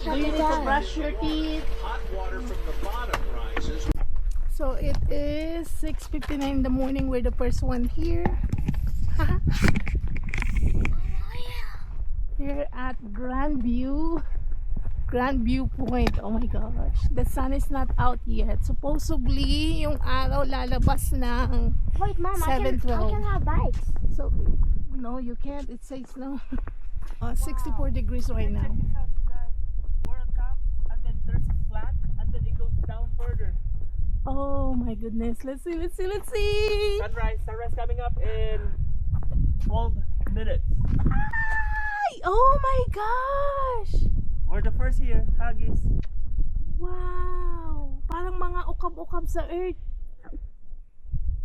Do you need to brush your teeth? Hot water from the bottom rises. So it is 6:59 in the morning. We're the first one here. Here at Grandview Point. Oh my gosh. The sun is not out yet. Supposedly, yung araw lalabas ng Wait, Mom, I 7:12. can have bikes. So, no, you can't. It says no. 64 degrees right now. We're on top, and then there's a flat, and then it goes down further. Oh my goodness. Let's see. Sunrise coming up in 12 minutes. Ay! Oh my gosh! We're the first here, Haggis. Wow! Parang mga ukab-ukab sa earth.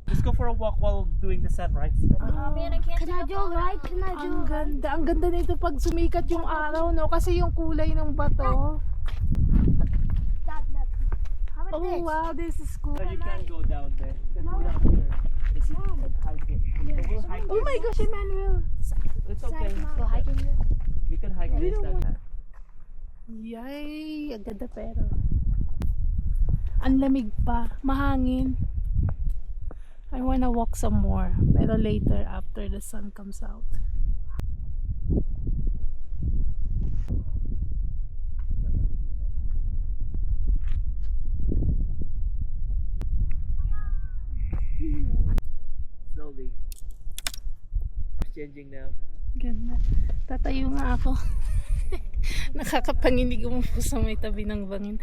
Let's go for a walk while doing the sunrise. Come on. Can I do a ride? Can I do Ang a ride? ganda. Ang ganda nito pag sumikat yung araw, no? Kasi yung kulay ng bato. Dad, look. How about Oh this? wow, this is cool. So you can go down there. You can go down here. It's hike it. So we'll hike Oh my gosh, Emmanuel! It's okay. Go hiking here. We can hike this. Yay! Ang ganda pero. Ang lamig pa. Mahangin. I wanna walk some more. Pero later, after the sun comes out. Slowly. It's changing now. Ganda. Tatayo nga ako. Nakakapanginig umupo sa may tabi ng bangin.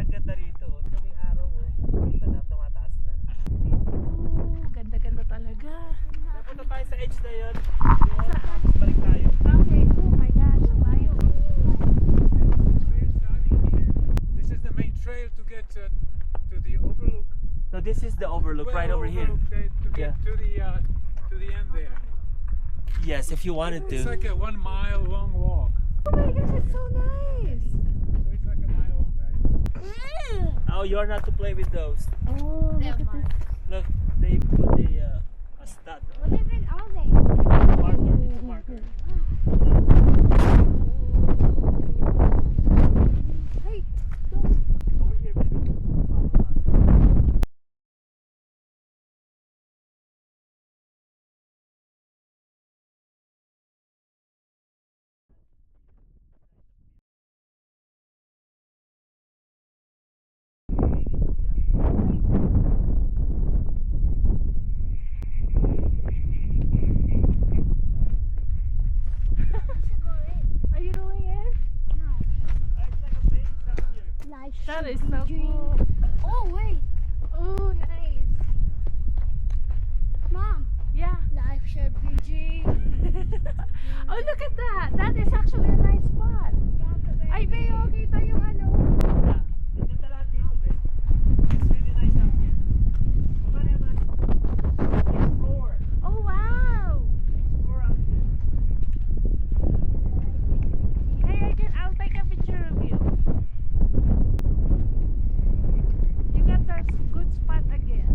Ganda rito. Ito yung araw. Kita na tumataas na. Oh, ganda-ganda talaga. Napunta tayo sa edge na yun. Balik tayo. Okay, oh my gosh, layo. This is the main trail to get to the overlook. No, this is the overlook right over here. To get to the end there. Yes, if you wanted It's to. like a 1 mile long walk. Oh my gosh, it's so nice. So it's like a mile long, right? Oh, you're not to play with those. Oh, look at this. Look, they put a stud. What even are they? Marker. It's a marker. Hey, Over here, baby. are you going in? It's like a base up here. Life That should is be so dream. cool. Oh wait, Oh, nice. Mom. Yeah. Life should be dream. Oh, look at that. That is actually a nice spot. Ay, Beo, kita yung ano. Yeah. Ganda lahat dito, babe. It's really nice out here. Come on, Emma. Explore. Oh, wow. Explore out here. Hey, I'll take a picture of you. You got that good spot again.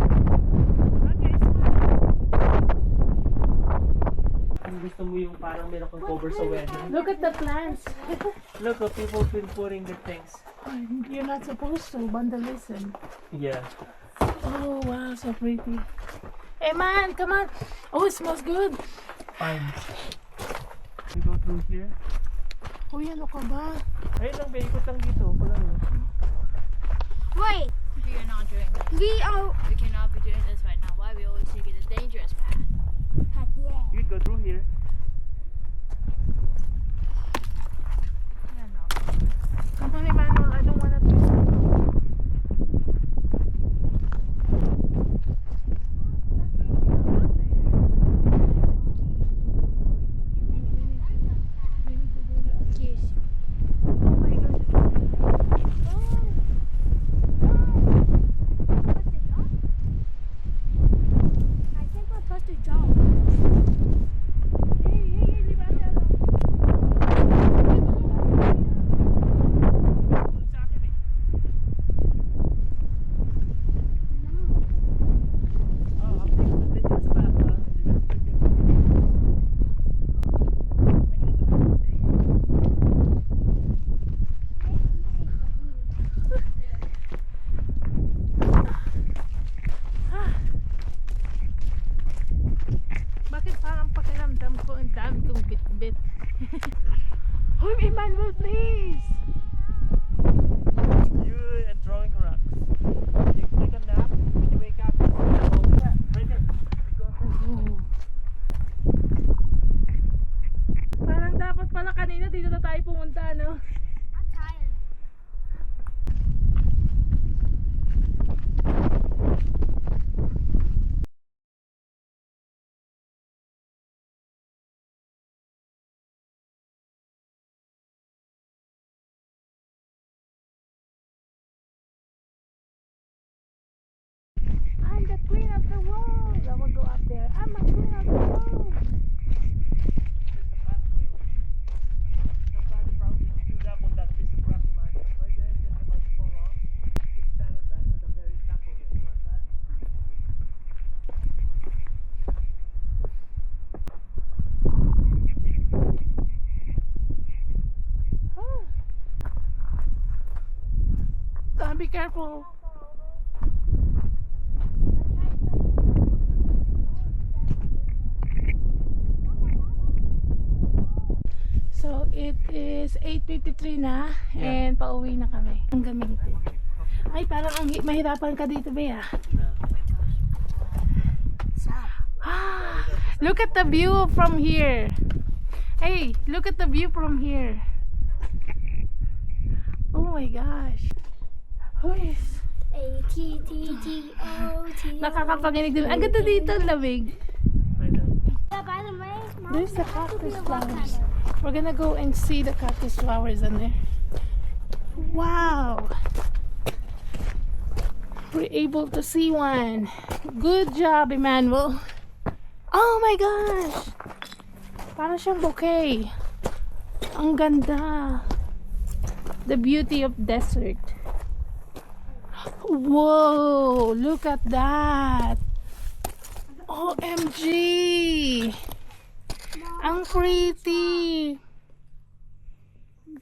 Okay, smile. Kung gusto mo yung parang meron kang cover sa wedding. Look at the plants. Look, people been putting the things. You're not supposed to vandalism. Yeah. Oh, wow, so pretty. Hey, man, come on. Oh, it smells good. Fine. We go through here. Uy, ano ka ba? Ayun lang, babe. Ikot lang dito. Pala mo. Wait, We are not doing this. we are. We cannot be doing this right now. Why we always take the dangerous path? Heck yeah. You could go through here. Yeah, no. Come on, Emmanuel. I don't wanna twist. Yes. Oh my gosh. I think we're supposed to jump. Hey, hey, hey, Emmanuel. Emmanuel, please. You and throwing rocks. You take a nap. When you wake up, right there. Parang dapat pala kanina dito na tayo pumunta, no? I'm tired. I'm the queen of the world. I will go up there. I'm a queen of the world. There's a pathway. Somebody probably stood up on that piece of rock, man. Right there, just about to fall off. You stand on that at the very top of it. You want that? Be careful. So it is 8:53 na and pauwi na kami. Ang gamitin. Ay, parang mahirapan ka dito, Bea. Ah, look at the view from here. Hey, look at the view from here. Oh my gosh. Uy, A-T-T-T-O-T. nakakapanginig din. Ang ganda dito, lamig. I know. Yeah, by the way, Mom, There's the there has to be cactus a rock flowers. climber. We're gonna go and see the cactus flowers in there. Wow. We're able to see one. Good job, Emmanuel. Oh my gosh. Parang siyang bouquet. Ang ganda. The beauty of desert. Whoa, look at that. OMG. Ang pretty.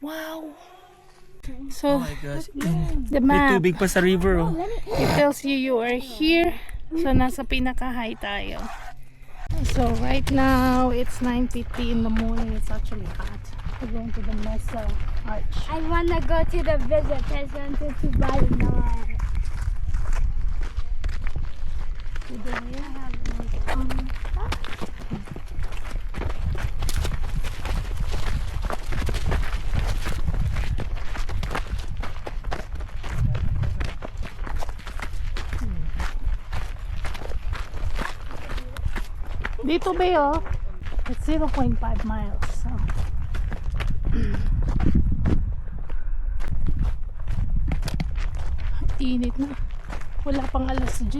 Wow. So, Oh my gosh. the May map, tubig pa sa river, oh. it tells you are here. So, nasa pinaka-high tayo. So, right now, it's 9:50 in the morning. It's actually hot. We're going to the Mesa Arch. I wanna go to the visitor center to buy more. Dito ba oh? It's 0.5 miles. So. Init na. Wala pang alas 10.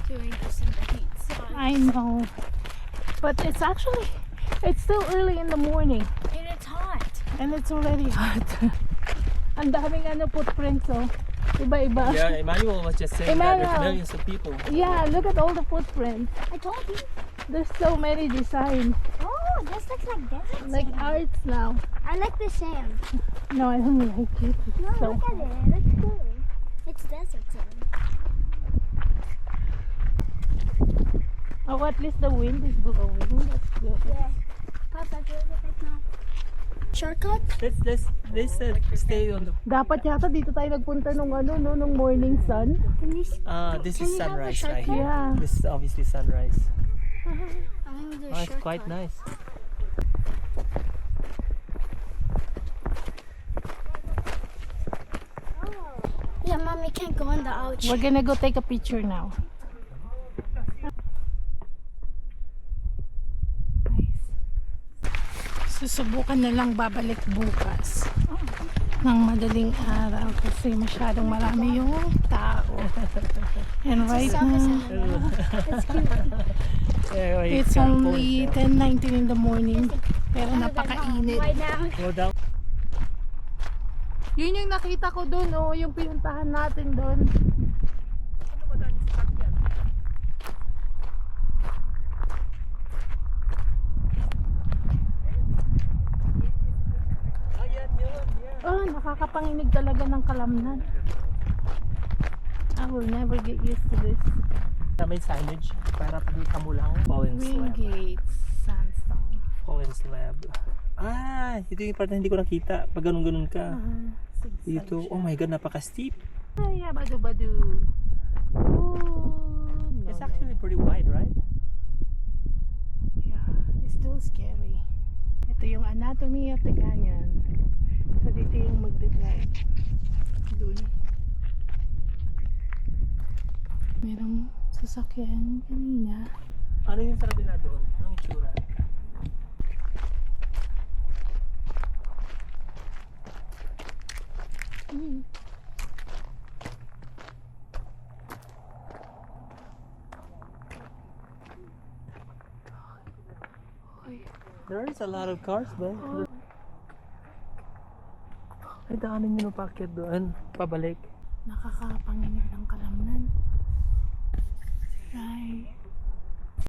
Doing this in the heat sun. I know. But it's actually, it's still early in the morning. And it's hot. And it's already hot. Ang daming footprints oh. Iba-iba. Yeah, Emmanuel was just saying that Emmanuel. there's millions of people. Yeah, look at all the footprints. I told you. There's so many designs. Oh, this looks like desert Like sand. arts now. I like the sand. No, I don't like it. No, So, look at it. It's cool. It's desert sand. oh, at least the wind is blowing. That's good. Yeah. Papa, do it right now. Shortcut? Let's stay on the. Dapat yata dito tayo nagpunta nung nung morning sun. Can you This Can is we have a sunrise right shortcut? here. Yeah. This is obviously sunrise. I'm gonna do a Oh, it's quite shortcut. nice. Yeah, Mommy can't go on the ouch. We're gonna go take a picture now. Nice. Susubukan na lang babalik bukas ng madaling araw kasi masyadong marami yung tao. And right now, It's cute. Anyway, it's only 10:19 in the morning. Pero napakainit. Right now. Go down. Yun yung nakita ko doon, oh, yung pinuntahan natin doon. Oh, nakakapanginig talaga ng kalamnan. I will never get used to this. May signage para pagkita mo lang. Bowing slab. Wingates Sandstone Fallen slab. Ah, ito yung part na hindi ko nakita. Pag ganun-ganun ka. Dito, oh my god, napaka-steep. Ay, badu-badu. Ooh, no, It's no. actually pretty wide, right? Yeah, it's still scary. Ito yung anatomy of the canyon. So, dito yung magdadrive. Dun. Merong sasakyan kanina. Ano yung sa kabila doon? Anong itsura? There's a lot of cars, ba? Ay, daanan nyo ng packet doon. Pabalik. Nakakapanginig ng kalamnan. Ay.